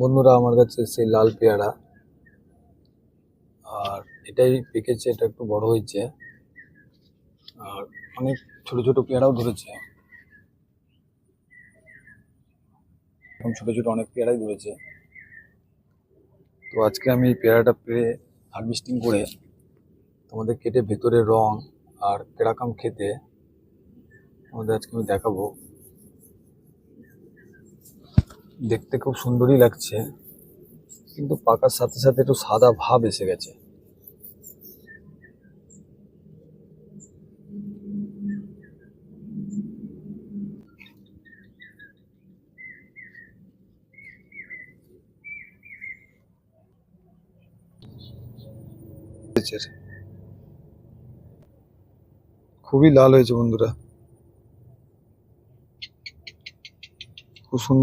বন্ধুরা, আমার কাছে সেই লাল পেয়ারা, আর এটাই পেকেছে, এটা একটু বড় হয়েছে, আর অনেক ছোট ছোট পেয়ারাও ধরেছে। এখন ছোট ছোট অনেক পেয়ারাই ধরেছে। তো আজকে আমি এই পেয়ারাটা পেরে হারভেস্টিং করে তোমাদের কেটে ভেতরের রং আর কিরকম খেতে তোমাদের আজকে আমি দেখাবো। দেখতে খুব সুন্দরই লাগছে, কিন্তু পাকার সাথে সাথে একটু সাদা ভাব এসে গেছে। খুবই লাল হয়েছে বন্ধুরা, খুব সুন্দর।